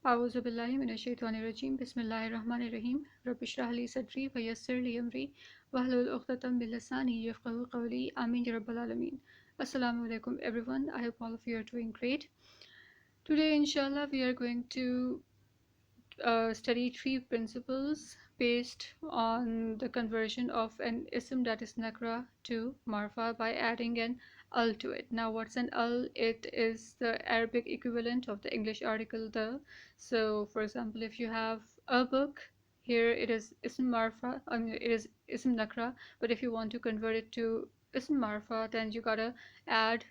أعوذ بالله من الشيطان الرجيم بسم الله الرحمن الرحيم رب اشرح لي صدري ويسر لي أمري واحلل عقدة من لساني يفقهوا قولي آمين يا رب العالمين. Assalamu alaikum everyone. I hope all of you are doing great. Today inshallah we are going to study three principles based on the conversion of an ism that is nakra to marfa by adding an al to it. Now what's an al? It is the Arabic equivalent of the English article the. So for example, if you have a book, here it is ism marfa, it is ism nakra, but if you want to convert it to ism marfa, then you gotta add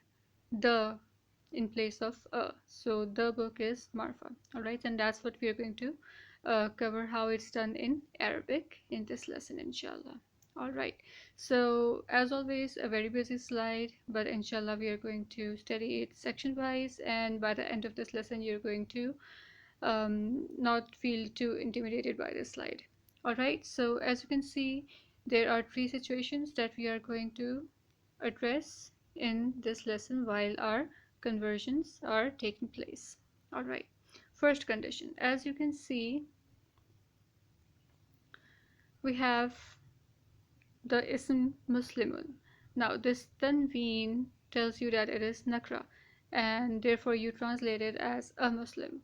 the in place of a. So the book is marfa. All right, and that's what we are going to cover how it's done in Arabic in this lesson, inshallah. All right, so as always, a very busy slide, but inshallah we are going to study it section wise, and by the end of this lesson you're going to not feel too intimidated by this slide. All right, so as you can see, there are three situations that we are going to address in this lesson while our conversions are taking place. All right, first condition, as you can see, we have the ism muslimun. Now this tanween tells you that it is nakra, and therefore you translate it as a Muslim.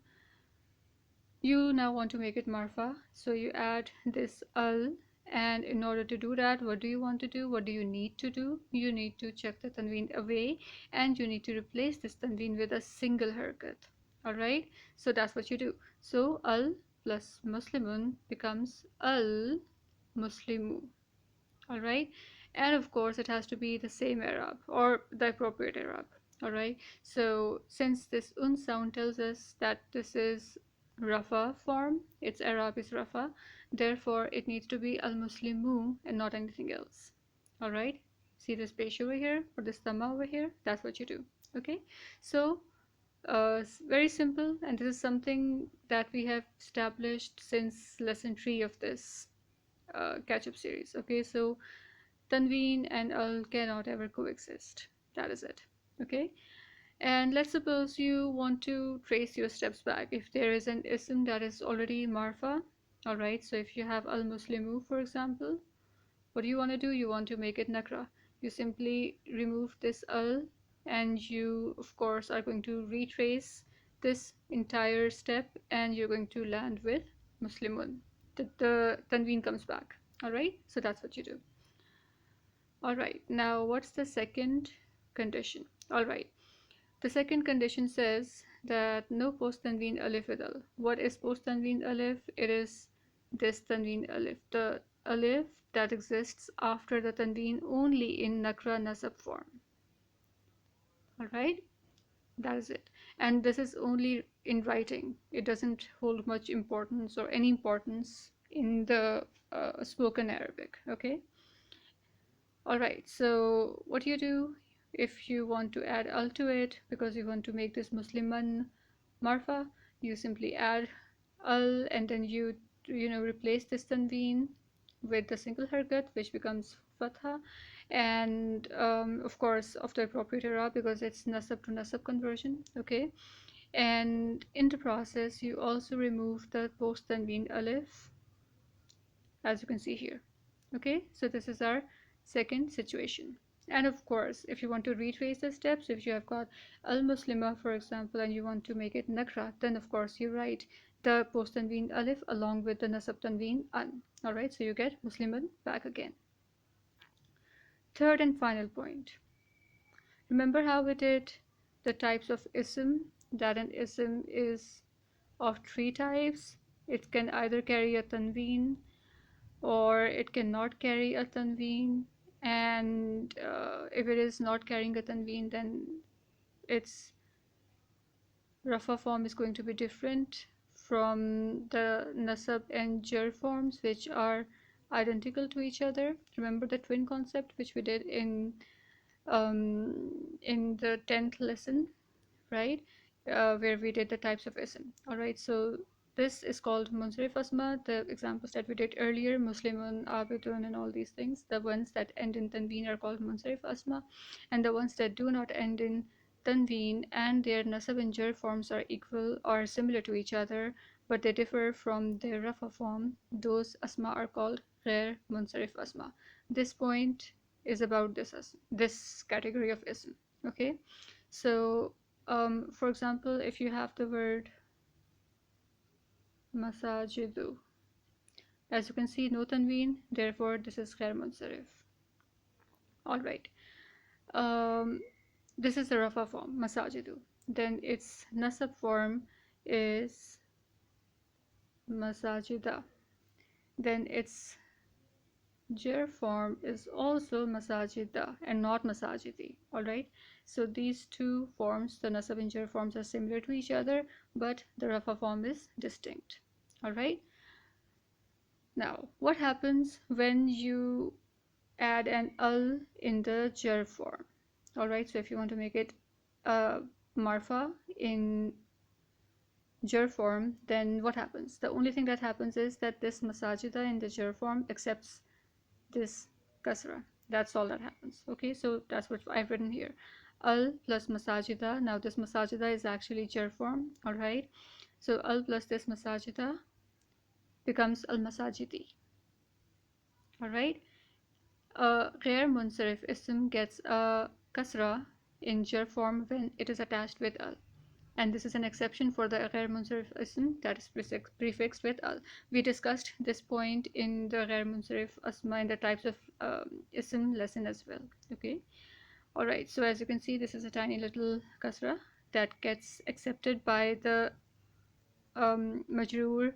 You now want to make it marfa, so you add this al, and in order to do that, what do you want to do? What do you need to do? You need to check the tanween away, and you need to replace this tanween with a single harakat. All right, so that's what you do. So al plus muslimun becomes al muslimu. All right, and of course it has to be the same Arab or the appropriate Arab. All right, so since this un sound tells us that this is Rafa form, its Arab is Rafa, therefore it needs to be al-Muslimu and not anything else. All right, see this pesh over here or this thamma over here? That's what you do. Okay, so very simple, and this is something that we have established since lesson 3 of this catch-up series. Okay, so tanween and al cannot ever coexist. That is it. Okay, and let's suppose you want to trace your steps back. If there is an ism that is already marfa, all right, so if you have al-muslimu, for example, what do you want to do? You want to make it nakra. You simply remove this al, and you of course are going to retrace this entire step, and you're going to land with muslimun. The tanween comes back. All right, so that's what you do. All right, now what's the second condition? All right, the second condition says that no post tanween alif with al. What is post tanween alif? It is this tanween alif, the alif that exists after the tanween only in nakra nasab form. All right, that is it, and this is only in writing. It doesn't hold much importance or any importance in the spoken Arabic. Okay, all right, so what do you do if you want to add al to it because you want to make this musliman marfa? You simply add al, and then you replace this tanween with the single harakat, which becomes fatha, and of course of the appropriate Arab because it's nasab to nasab conversion. Okay, and in the process you also remove the post tanween alif, as you can see here. Okay, so this is our second situation. And of course, if you want to retrace the steps, if you have got al-muslima, for example, and you want to make it nakra, then of course you write the post tanween alif along with the nasab tanween an. All right, so you get musliman back again. Third and final point, remember how we did the types of ism, that an ism is of three types. It can either carry a tanween or it cannot carry a tanween, and if it is not carrying a tanween, then its rafa form is going to be different from the nasab and jar forms, which are identical to each other. Remember the twin concept which we did in the 10th lesson, right, where we did the types of ism. All right, so this is called munsarif asma. The examples that we did earlier, muslimun, abidun, and all these things, the ones that end in tanween are called munsarif asma, and the ones that do not end in tanween and their nasab and jar forms are equal or similar to each other, but they differ from their rafa form, those asma are called ghair munsarif asma. This point is about this category of ism. Okay, so for example, if you have the word masajidu, as you can see, no tanween, therefore this is ghair munsarif. All right. Um, this is the rafa form, masajidu. Then its nasab form is masajida. Then its jar form is also masajida and not masajidi. All right. So these two forms, the nasab and jar forms, are similar to each other, but the rafa form is distinct. All right. Now, what happens when you add an al in the jar form? All right. So if you want to make it marfa in jar form, then what happens? The only thing that happens is that this masajida in the jar form accepts this kasra. That's all that happens. Okay, so that's what I've written here. Al plus masajida. Now this masajida is actually jar form. All right, so al plus this masajida becomes al masajidi. All right, ghair munsarif ism gets a kasra in jar form when it is attached with al. And this is an exception for the ghair munsarif ism that is prefixed with al. We discussed this point in the ghair munsarif asma in the types of ism lesson as well. Okay, all right, so as you can see, this is a tiny little kasra that gets accepted by the majroor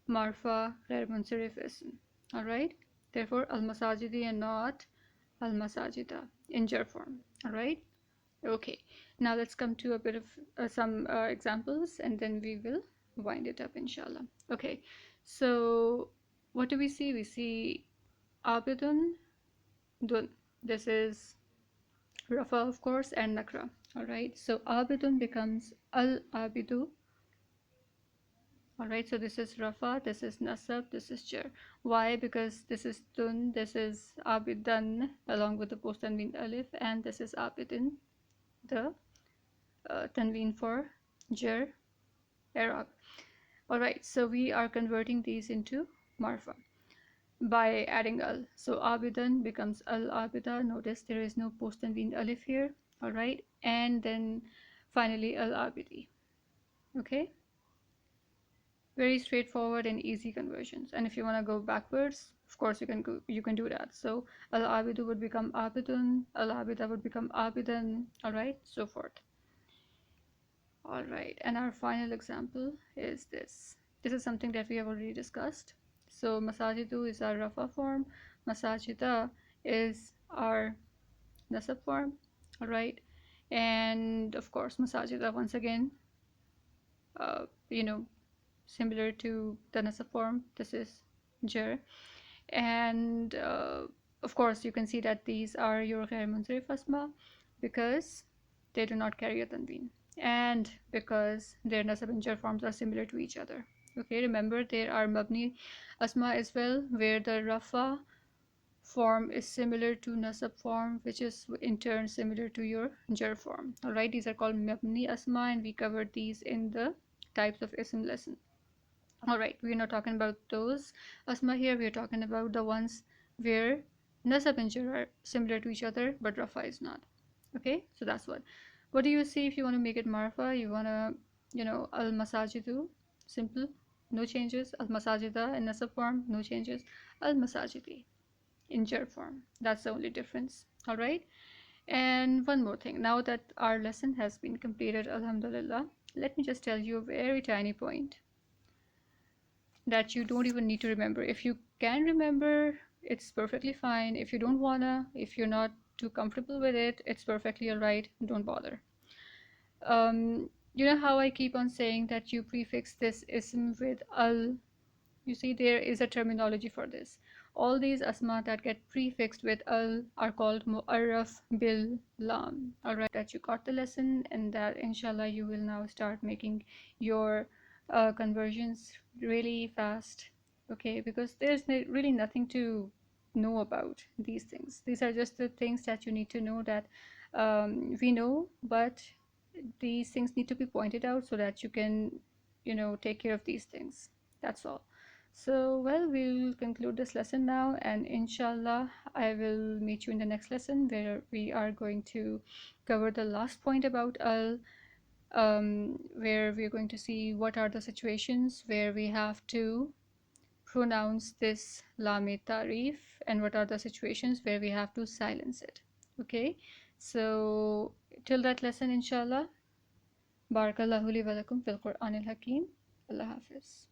marfa ghair munsarif ism. All right, therefore al masajidi and not al masajida in jar form. All right. Okay, now let's come to a bit of some examples, and then we will wind it up, inshallah. Okay, so what do we see? We see abidun, dun. This is rafa, of course, and nakra. All right, so abidun becomes al abidu. All right, so this is rafa, this is nasab, this is jar. Why? Because this is dun, this is abidan along with the post tanween alif, and this is abidin, the tanween for jar, Arab. All right, so we are converting these into marfa by adding al. So abidan becomes al abida. Notice there is no post tanween alif here. All right, and then finally al abidi. Okay, very straightforward and easy conversions. And if you want to go backwards, of course you can do that. So al abidu would become abidun, al abida would become abidan. All right, so forth. All right, and our final example is this. This is something that we have already discussed. So masajidu is our rafa form, masajida is our nasab form. All right, and of course masajida, once again, you know, similar to the nasab form, this is jar. And of course you can see that these are your ghair munsarif asma because they do not carry a tanween, and because their nasab and jar forms are similar to each other. Okay, remember there are mabni asma as well, where the rafa form is similar to nasab form, which is in turn similar to your jar form. All right, these are called mabni asma, and we covered these in the types of ism lesson. All right, we're not talking about those asma here. We're talking about the ones where nasab and jar are similar to each other, but rafa is not. Okay, so that's what do you see if you want to make it marfa? You want to, al masajidu, simple, no changes. Al masajida in nasab form, no changes. Al masajidi in jar form, that's the only difference. All right, and one more thing, now that our lesson has been completed, alhamdulillah, let me just tell you a very tiny point that you don't even need to remember. If you can remember, it's perfectly fine. If you don't wanna, if you're not too comfortable with it, it's perfectly all right. Don't bother. You know how I keep on saying that you prefix this ism with al? You see, there is a terminology for this. All these asma that get prefixed with al are called mu'arraf bil lam. Alright, that you got the lesson, and that inshallah you will now start making your conversions really fast. Okay, because there's really nothing to know about these things. These are just the things that you need to know that we know, but these things need to be pointed out so that you can, take care of these things. That's all. So, well, we'll conclude this lesson now, and inshallah, I will meet you in the next lesson where we are going to cover the last point about where we're going to see what are the situations where we have to pronounce this lame tarif, and what are the situations where we have to silence it. Okay, so till that lesson, inshallah. Barakallahu li wa lakum fil Qur'an al Hakim. Allah Hafiz.